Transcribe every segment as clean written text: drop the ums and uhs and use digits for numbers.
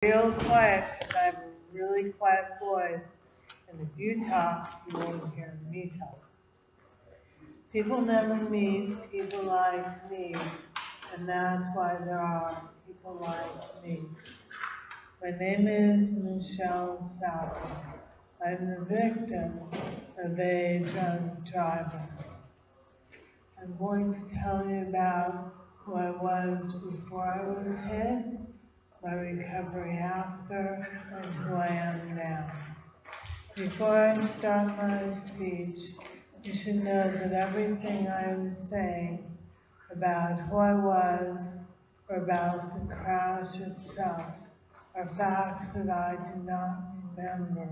Real quiet because I have a really quiet voice, and if you talk, you won't hear me talk. People never meet people like me, and that's why there are people like me. My name is Michele Sapper. I'm the victim of a drunk driver. I'm going to tell you about who I was before I was hit, my recovery after, and who I am now. Before I start my speech, you should know that everything I am saying about who I was or about the crash itself are facts that I do not remember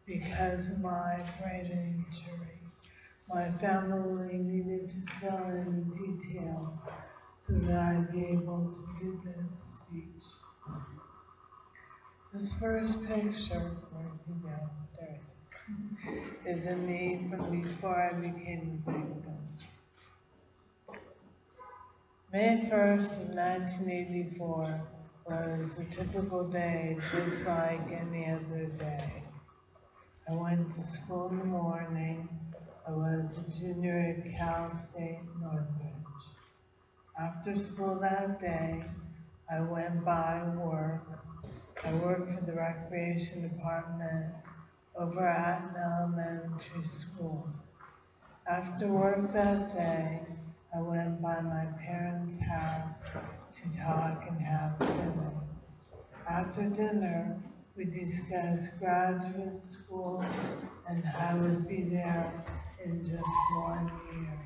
because of my brain injury. My family needed to fill in details so that I'd be able to do this speech. This first picture, where did you go? There it is of me from before I became a victim. May 1st of 1984 was a typical day, just like any other day. I went to school in the morning. I was a junior at Cal State Northridge. After school that day, I went by work. I worked for the recreation department over at an elementary school. After work that day, I went by my parents' house to talk and have dinner. After dinner, we discussed graduate school and I would be there in just 1 year.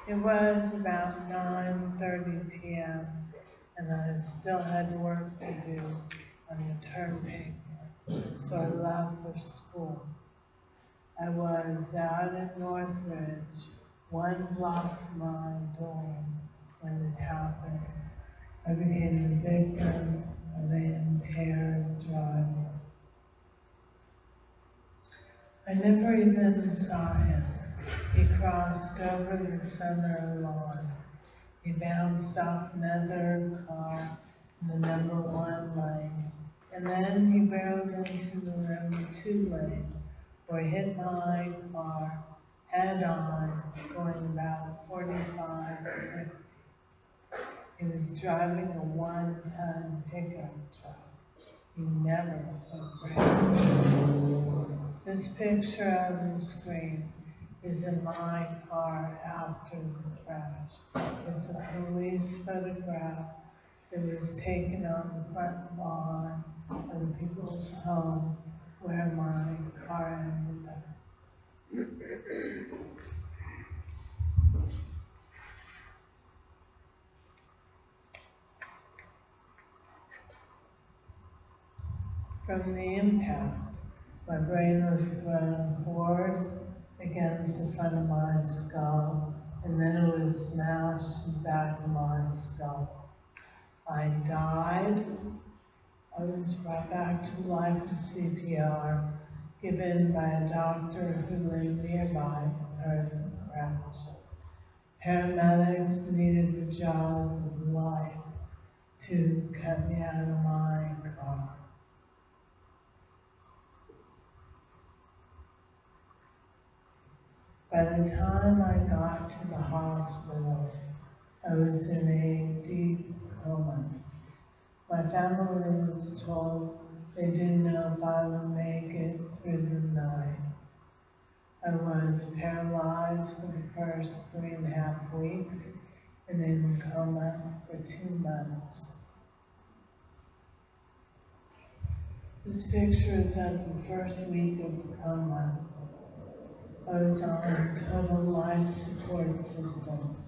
It was about 9:30 p.m. and I still had work to do on the term paper, so I left for school. I was out in Northridge, 1 block from my dorm, when it happened. I became the victim of an impaired driver. I never even saw him. He crossed over the center lawn. He bounced off another car in the number 1 lane, and then he barreled into the number 2 lane, where he hit my car head on, going about 45 or 50. He was driving a 1-ton pickup truck. He never put brakes. This picture on the screen is in my car after the crash. It's a police photograph that was taken on the front lawn of the people's home where my car ended up. From the impact, my brain was thrown forward against the front of my skull, and then it was smashed to the back of my skull. I died. I was brought back to life with CPR, given by a doctor who lived nearby and heard the crash. Paramedics needed the jaws of life to cut me out of my car. By the time I got to the hospital, I was in a deep coma. My family was told they didn't know if I would make it through the night. I was paralyzed for the first 3.5 weeks and in coma for 2 months. This picture is of the first week of coma. I was on total life support systems.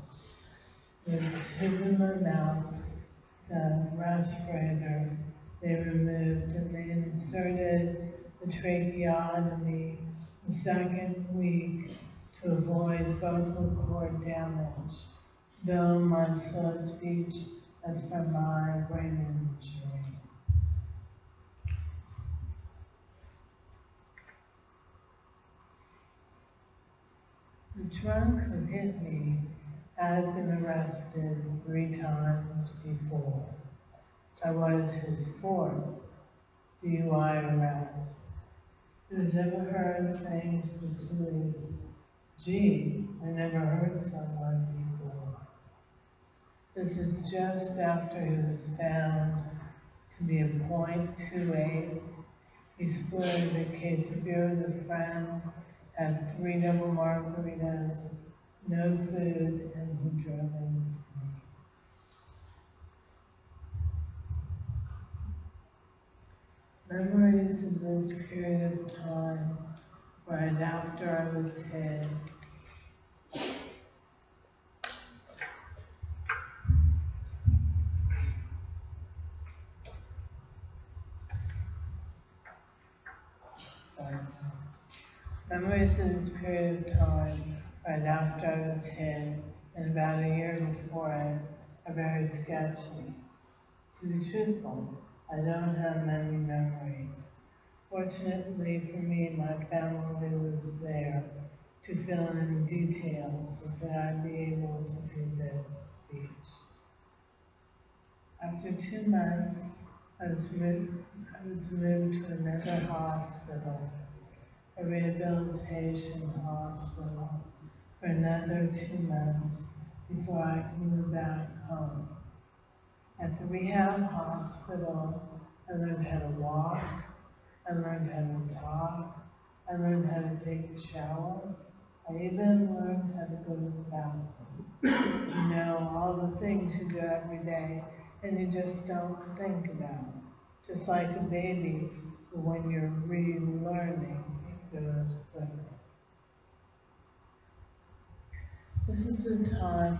The tube in my mouth, the respirator, they removed and they inserted the tracheotomy the second week to avoid vocal cord damage. Though my slow speech, that's from my brain injury. The drunk who hit me had been arrested 3 times before. I was his fourth DUI arrest. Who's ever heard saying to the police, gee, I never heard someone before. This is just after he was found to be a .28. He split a case of beer with a friend, had 3 double margaritas, no food, and he drove in to me. Memories of this period of time, right after I was hit. Sorry. Memories of this period of time, right after I was hit, and about a year before it, are very sketchy. To be truthful, I don't have many memories. Fortunately for me, my family was there to fill in details so that I'd be able to do this speech. After 2 months, I was moved to another hospital, a rehabilitation hospital, for another 2 months before I could move back home. At the rehab hospital, I learned how to walk, I learned how to talk, I learned how to take a shower, I even learned how to go to the bathroom. You know, all the things you do every day and you just don't think about. Just like a baby, when you're relearning, it goes quicker. This is the time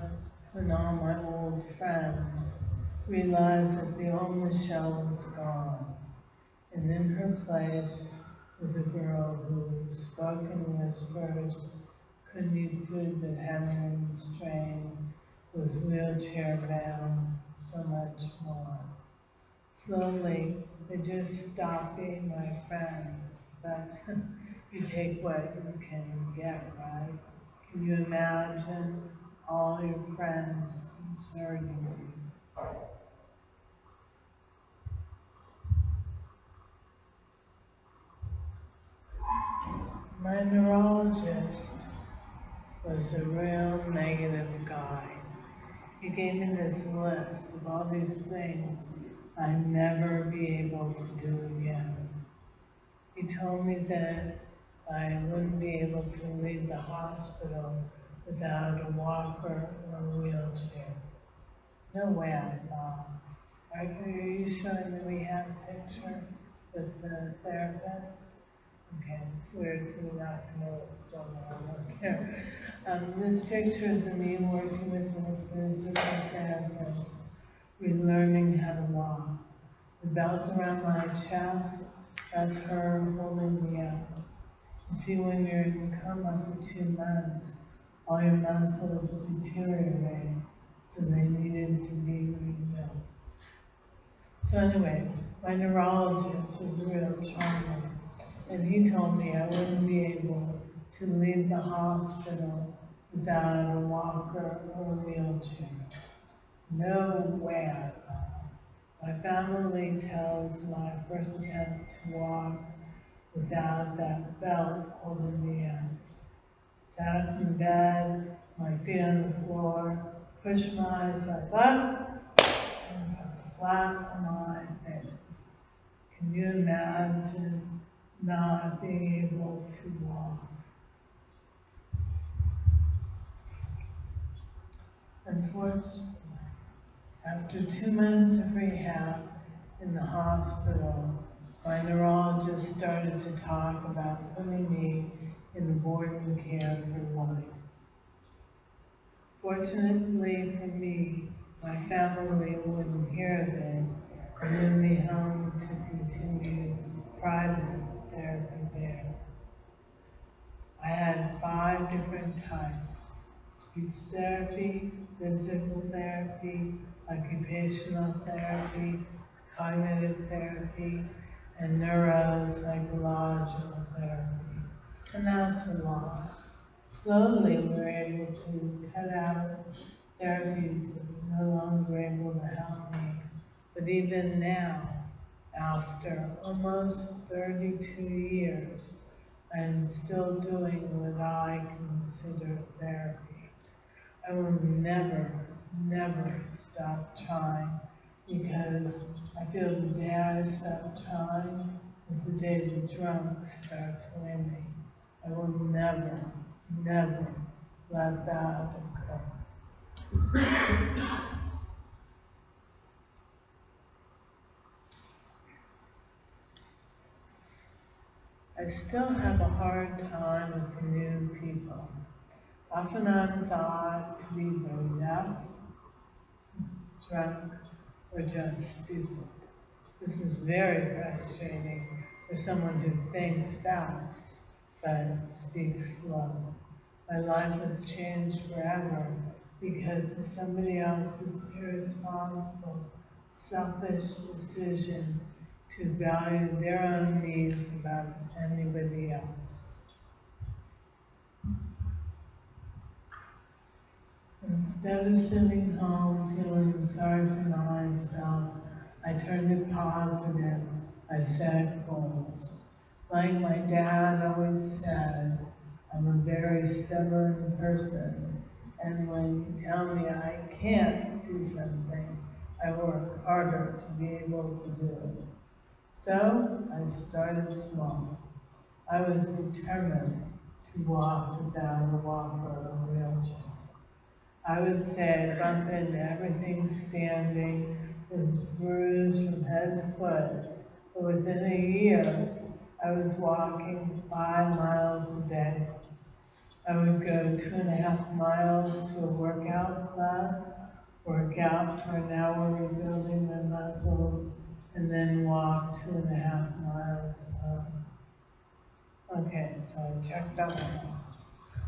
when all my old friends realized that the old Michelle was gone, and in her place was a girl who spoke in whispers, couldn't eat food that hadn't been strained, was wheelchair bound, so much more. Slowly, they just stopped being my friend, but you take what you can get, right? Can you imagine all your friends deserting you? My neurologist was a real negative guy. He gave me this list of all these things I'd never be able to do again. He told me that I wouldn't be able to leave the hospital without a walker or a wheelchair. No way, I thought. Are you showing the rehab picture with the therapist? Okay, it's weird for me not to know what's going on up there. This picture is of me working with the physical therapist, relearning how to walk. The belt around my chest, that's her holding me up. You see, when you're in coma for 2 months, all your muscles deteriorate, so they needed to be rebuilt. So anyway, my neurologist was a real charmer, and he told me I wouldn't be able to leave the hospital without a walker or a wheelchair. No way, I thought. My family tells my first attempt to walk without that belt holding me up. Sat in bed, my feet on the floor, pushed myself up, and fell flat on my face. Can you imagine not being able to walk? Unfortunately, after 2 months of rehab in the hospital, my neurologist started to talk about putting me in the boarding care for life. Fortunately for me, my family wouldn't hear of it and moved me home to continue private therapy there. I had 5 different types: speech therapy, physical therapy, occupational therapy, cognitive therapy, and neuropsychological therapy. And that's a lot. Slowly, we were able to cut out therapies that were no longer able to help me, But even now, after almost 32 years, I'm still doing what I consider therapy. I will never, never stop trying because I feel the day I stop trying is the day the drunks start to win me. I will never, never let that occur. I still have a hard time with new people. Often I'm thought to be either deaf, drunk, or just stupid. This is very frustrating for someone who thinks fast but speaks slow. My life has changed forever because of somebody else's irresponsible, selfish decision to value their own needs above anybody else. Instead of sitting home feeling sorry for myself, I turned it positive. I set goals. Like my dad always said, I'm a very stubborn person, and when you tell me I can't do something, I work harder to be able to do it. So I started small. I was determined to walk without a walker or wheelchair. I would say I bumped into everything standing, was bruised from head to foot. But within a year, I was walking 5 miles a day. I would go 2.5 miles to a workout club, work out for an hour rebuilding my muscles, and then walk 2.5 miles home. Okay, so I checked that one off.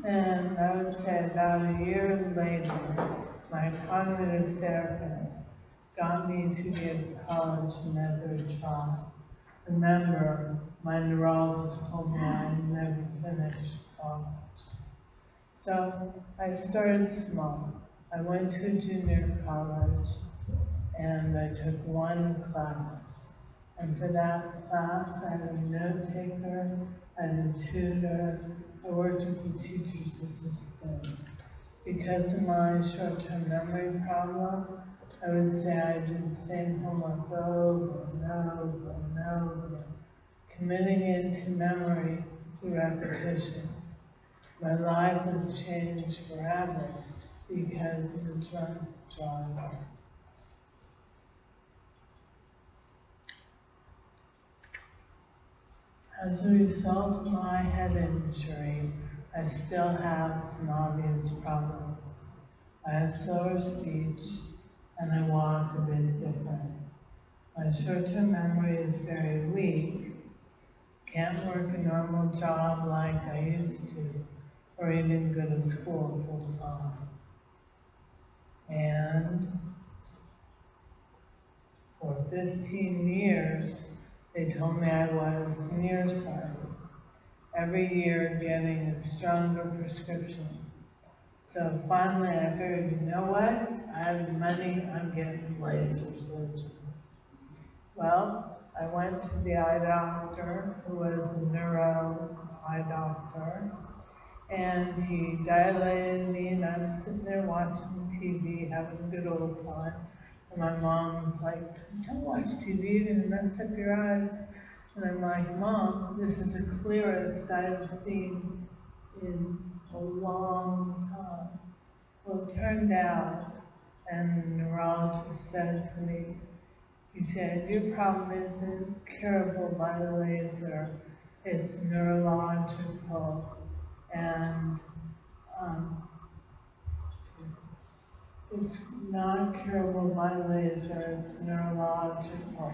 And I would say about a year later, my cognitive therapist got me to give college another try. Remember, my neurologist told me I'd never finish college. So I started small. I went to junior college and I took one class. And for that class, I had a note taker, I had a tutor, I worked with the teacher's assistant. Because of my short-term memory problem, I would say I did the same homework over and over and over, committing it to memory through repetition. My life has changed forever because of the drunk driver. As a result of my head injury, I still have some obvious problems. I have slower speech and I walk a bit different. My short-term memory is very weak. Can't work a normal job like I used to, or even go to school full-time. And for 15 years, they told me I was nearsighted. Every year getting a stronger prescription. So finally I figured, you know what? I have the money, I'm getting laser surgery. Well, I went to the eye doctor, who was a neuro eye doctor, and he dilated me, and I'm sitting there watching TV, having a good old time. And my mom's like, don't watch TV, you're gonna mess up your eyes. And I'm like, Mom, this is the clearest I've seen in a long time. Well, it turned out, and the neurologist said to me, he said, your problem isn't curable by the laser, it's neurological, and excuse me, it's not curable by laser, it's neurological.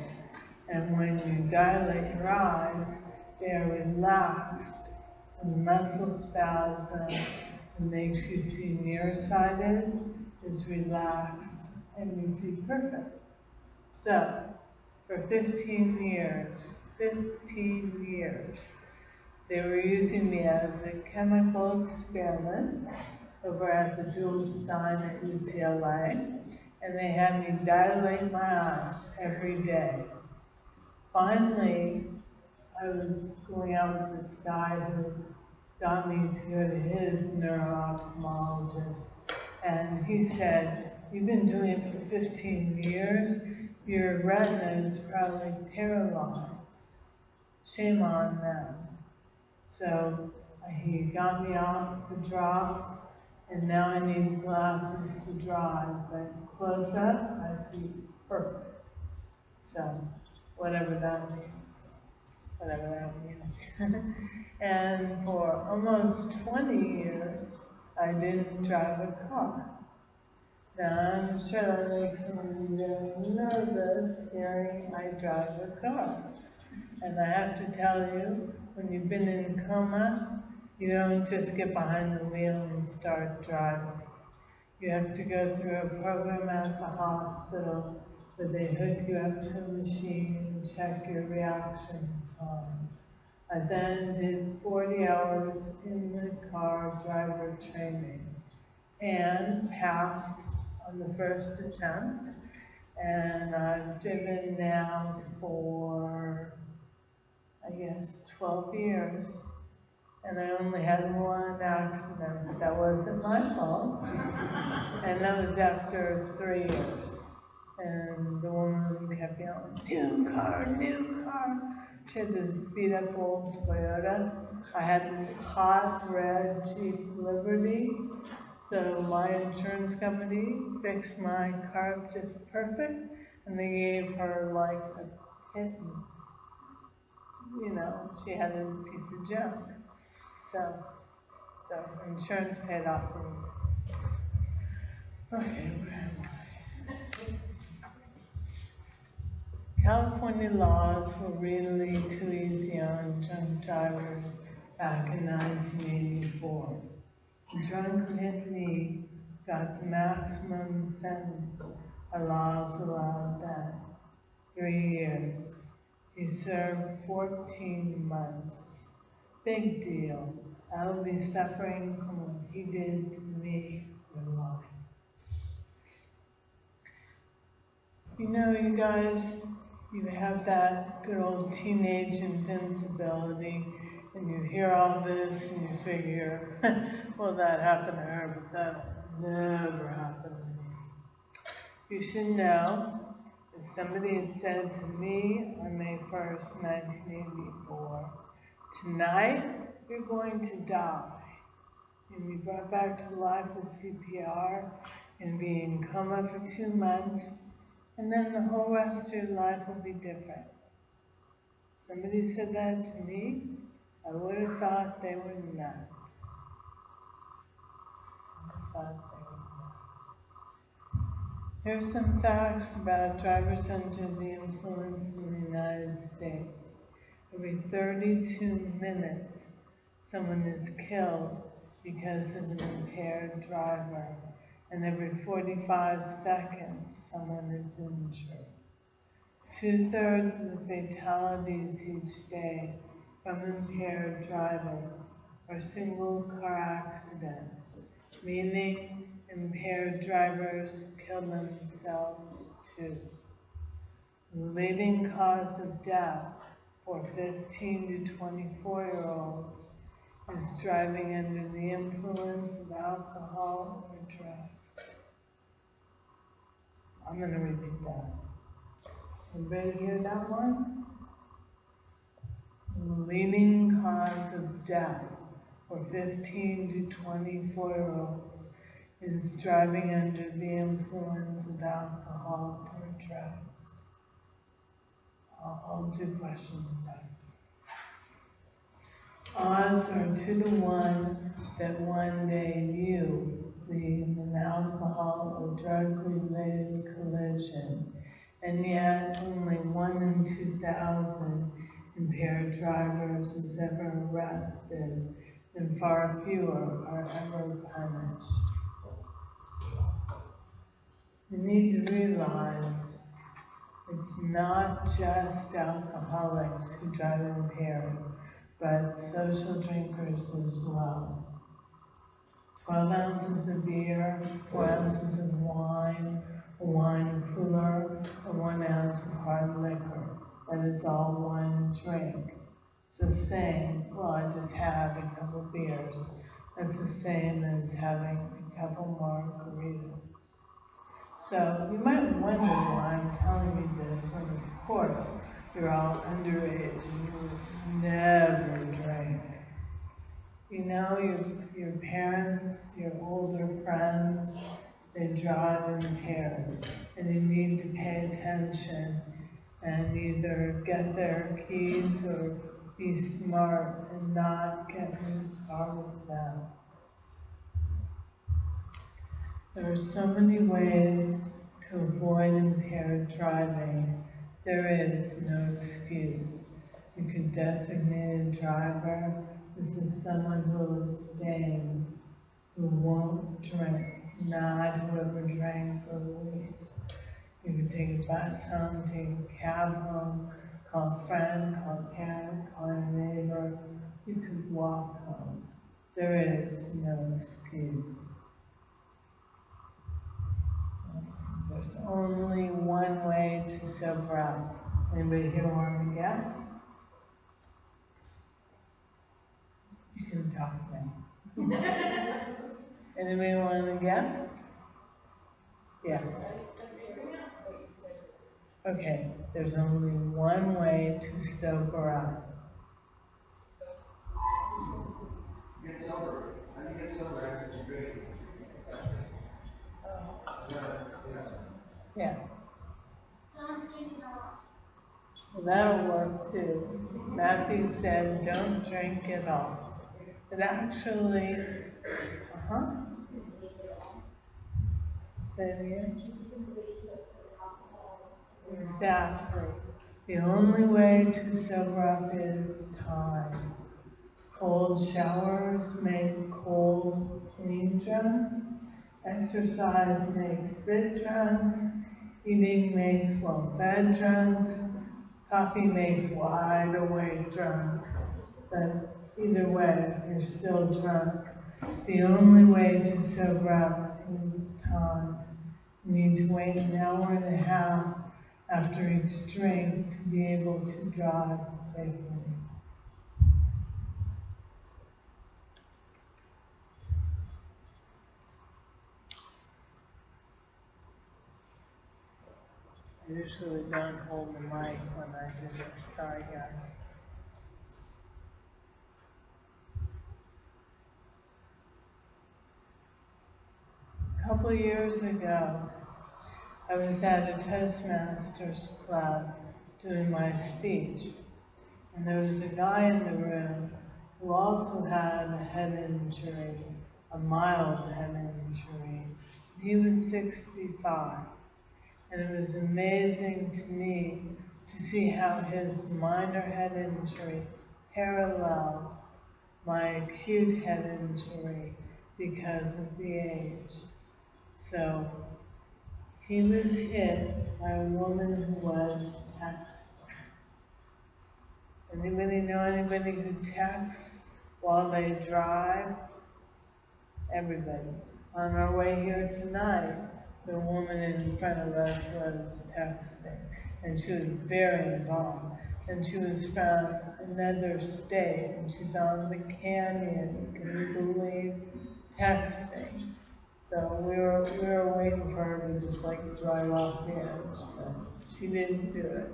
And when you dilate your eyes, they are relaxed. So the muscle spasm that makes you see nearsighted is relaxed and you see perfect. So, for 15 years, they were using me as a chemical experiment over at the Jewel Stein at UCLA. and they had me dilate my eyes every day. Finally, I was going out with this guy who got me to go to his neuro-ophthalmologist, and he said, "You've been doing it for 15 years, your retina is probably paralyzed. Shame on them." So he got me off the drops, and now I need glasses to drive, but close up, I see perfect. So, whatever that means. Whatever that means. And for almost 20 years, I didn't drive a car. Now, I'm sure that makes some of you very nervous hearing I drive a car. And I have to tell you, when you've been in coma, you don't just get behind the wheel and start driving. You have to go through a program at the hospital where they hook you up to a machine and check your reaction time. I then did 40 hours in the car driver training and passed on the first attempt. And I've driven now for, I guess, 12 years. And I only had one accident, but that wasn't my fault. And that was after 3 years. And the woman kept yelling, new car, new car. She had this beat up old Toyota. I had this hot red Jeep Liberty. So my insurance company fixed my car up just perfect. And they gave her like a pittance. You know, she had a piece of junk. So insurance paid off for me. Okay, California laws were really too easy on drunk drivers back in 1984. A drunk hit me got the maximum sentence. Our laws allowed that. 3 years. He served 14 months. Big deal. I'll be suffering from what he did to me for life. You know, you guys, you have that good old teenage invincibility, and you hear all this and you figure, well, that happened to her, but that'll never happen to me. You should know, if somebody had said to me on May 1st, 1984, tonight you're going to die, and be brought back to life with CPR, and be in coma for 2 months, and then the whole rest of your life will be different. Somebody said that to me, I would have thought they were nuts. Here's some facts about drivers under the influence in the United States. Every 32 minutes, someone is killed because of an impaired driver, and every 45 seconds, someone is injured. 2/3 of the fatalities each day from impaired driving are single car accidents, meaning impaired drivers kill themselves too. The leading cause of death for 15 to 24-year-olds is driving under the influence of alcohol or drugs. I'm going to repeat that. Everybody hear that one? The leading cause of death for 15 to 24-year-olds is driving under the influence of alcohol or drugs. I'll do questions after. Odds are 2 to 1 that one day you be in an alcohol or drug-related collision, and yet only 1 in 2,000 impaired drivers is ever arrested, and far fewer are ever punished. You need to realize it's not just alcoholics who drive impaired, but social drinkers as well. 12 ounces of beer, 4 ounces of wine, a wine cooler, or 1 ounce of hard liquor. That is all one drink. So saying, well, I just had a couple beers, that's the same as having a couple margaritas. So you might wonder why I'm telling you this when, of course, you're all underage and you would never drink. You know, your parents, your older friends, they drive impaired, and you need to pay attention and either get their keys or be smart and not get in the car with them. There are so many ways to avoid impaired driving. There is no excuse. You can designate a driver. This is someone who abstained, who won't drink, not whoever drank for the least. You can take a bus home, take a cab home, call a friend, call a parent, call a neighbor. You could walk home. There is no excuse. There's only one way to sober up. Anybody here want to guess? You can talk now. Anybody want to guess? Yeah. Okay, there's only one way to sober up. Get sober. How do you get sober after you drink? Yeah. Well, that'll work too. Matthew said, don't drink at all. But actually, uh-huh. Say it again. Exactly. The only way to sober up is time. Cold showers make cold, clean drunks. Exercise makes fit drunks. Eating makes well-fed drunks. Coffee makes wide-awake drunks. But either way, you're still drunk. The only way to sober up is time. You need to wait an hour and a half after each drink to be able to drive safely. I usually don't hold the mic when I do this. Sorry, guys. A couple of years ago, I was at a Toastmasters club doing my speech, and there was a guy in the room who also had a head injury, a mild head injury. He was 65, and it was amazing to me to see how his minor head injury paralleled my acute head injury because of the age. So he was hit by a woman who was texting. Anybody know anybody who texts while they drive? Everybody. On our way here tonight, the woman in front of us was texting, and she was very involved. And she was from another state, and she's on the canyon. Can you believe texting? So we were waiting for her to just like drive off the edge, but she didn't do it.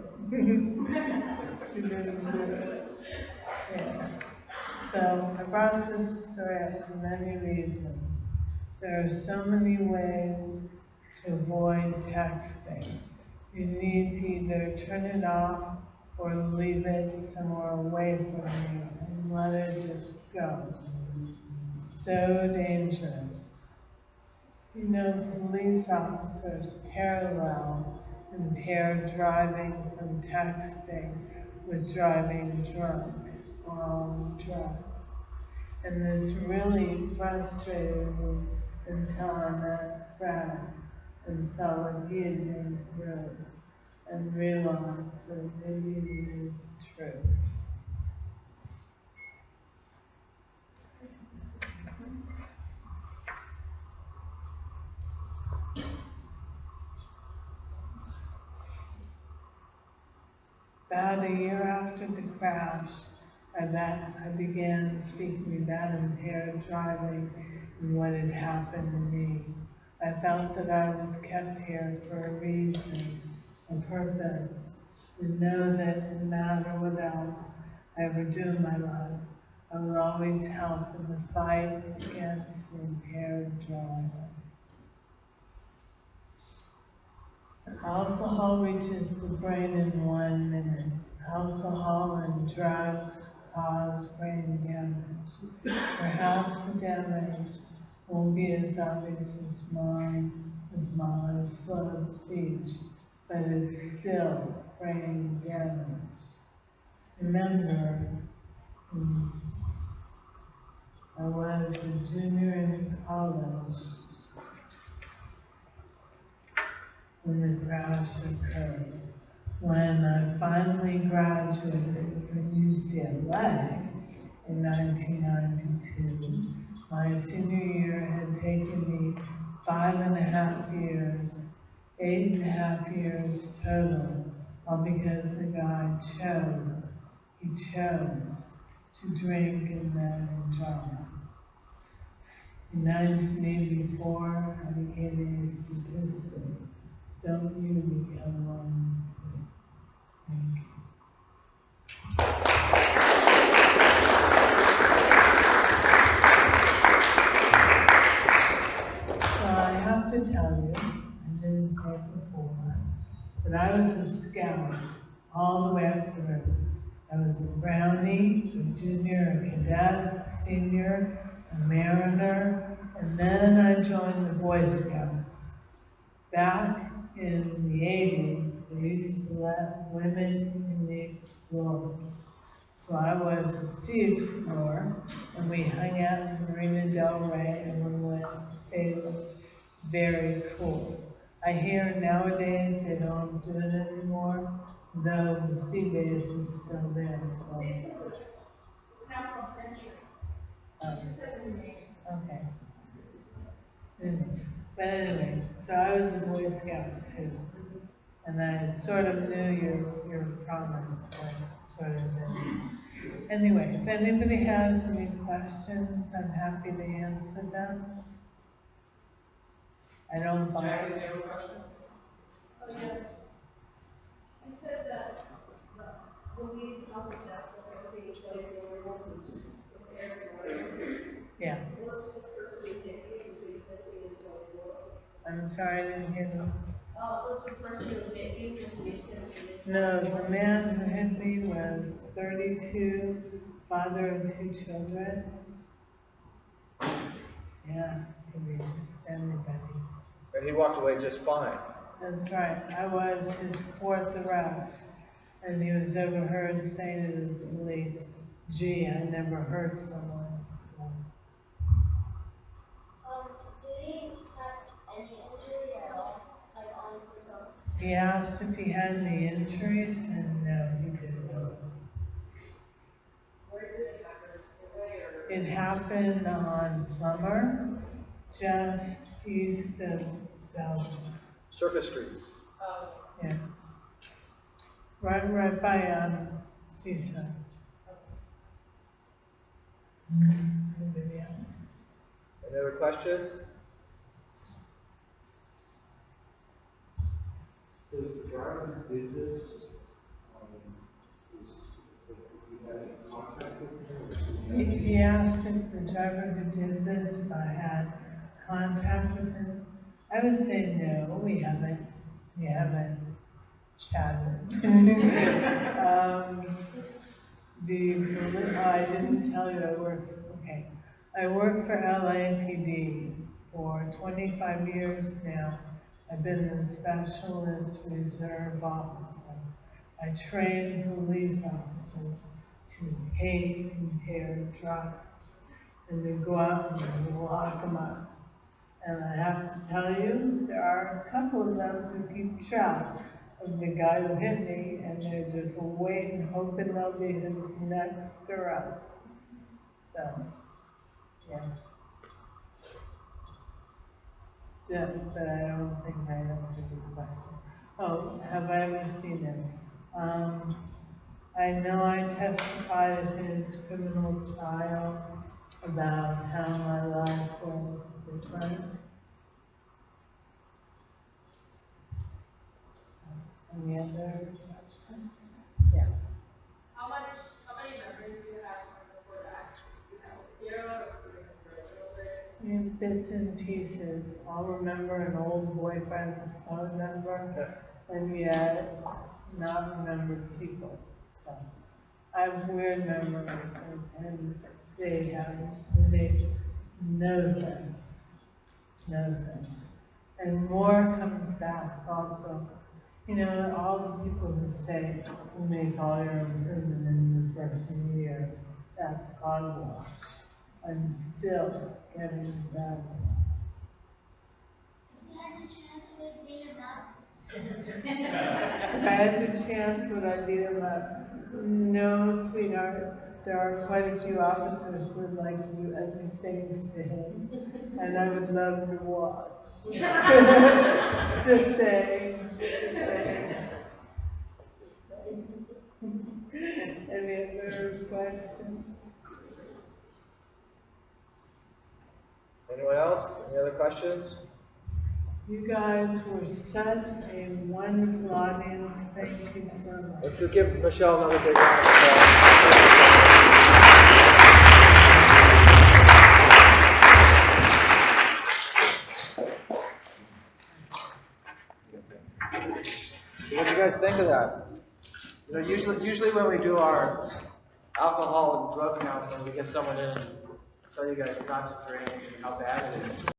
She didn't do it. Yeah. So I brought this story up for many reasons. There are so many ways to avoid texting. You need to either turn it off or leave it somewhere away from you and let it just go. It's so dangerous. You know, police officers parallel impaired driving from texting with driving drunk or on drugs. And this really frustrated me until I met Brad and saw what he had been through and realized that maybe it is true. a year after the crash, I began speaking about impaired driving and what had happened to me. I felt that I was kept here for a reason, a purpose, and know that no matter what else I ever do in my life, I will always help in the fight against impaired driving. Alcohol reaches the brain in 1 minute. Alcohol and drugs cause brain damage. Perhaps the damage won't be as obvious as mine with my slurred speech, but it's still brain damage. Remember, mm, I was a junior in college when the crash occurred. When I finally graduated from UCLA in 1992, my senior year had taken me 5.5 years, 8.5 years total, all because the guy he chose to drink and then drive. In 1984, I became a statistic. Don't you become one too? Thank you. So I have to tell you, I didn't say it before, but I was a scout all the way up through. I was a Brownie, a junior, a cadet, a senior, a mariner, and then I joined the Boy Scouts. Back in the 80s, they used to let women in the explorers. So I was a sea explorer, and we hung out in Marina Del Rey and we went sailing. Very cool. I hear nowadays they don't do it anymore, though the sea base is still there. So. It's now called Century. It just has a name. Okay. But anyway, so I was a Boy Scout too. And I sort of knew your promise, but sort of didn't. Anyway, if anybody has any questions, I'm happy to answer them. I don't buy Jackie, do you have a question? Oh, yes. You said that when we house of death, that everything is 24 years is impaired driving. Yeah. What's the person who hit you between 15 and 24? I'm sorry, I didn't hear you. What's the person who hit you between 15 and 24? No, the man who hit me was 32, father of 2 children. Yeah, could be just anybody. And he walked away just fine. That's right. I was his 4th arrest, and he was overheard saying to the police, "Gee, I never hurt someone before." Did he have any injury at all, like on himself? He asked if he had any injuries, and no, he didn't. Where did it happen? Where? It happened on Plummer, just east of South. Circus streets. Yeah. Right by Seaside. Anybody else? Any other questions? Does the driver who did this, is, you had contact with him? He asked if the driver who did this, if I had contact with him. I would say no, we haven't chatted. I didn't tell you I work for LAPD for 25 years now. I've been the specialist reserve officer. I train police officers to hate impaired drivers, and they go out and they lock them up. And I have to tell you, there are a couple of them who keep track of the guy who hit me, and they're just waiting, hoping they'll be his next arrest. So, yeah. Yeah, but I don't think I answered your question. Oh, have I ever seen him? I know I testified at his criminal trial about how my life was different. Any other question? Yeah. How many members do you have before that? You have zero or do you remember a little bit? In bits and pieces. I'll remember an old boyfriend's phone number, and yet not remember people. So I have weird memories, and they make no sense. No sense. And more comes back also. You know, all the people who say you make all your improvement in the first year, that's hogwash. I'm still getting better. If you had the chance, would it be enough? If I had the chance, would I beat him up? No, sweetheart. There are quite a few officers who would like to do other things to him, and I would love to watch. Just saying. Just saying. Any other questions? Anyone else? Any other questions? You guys were such a wonderful audience. Thank you so much. Let's go give Michelle another big round of applause. What do you guys think of that? You know, usually when we do our alcohol and drug counseling, we get someone in and tell you guys not to drink and how bad it is.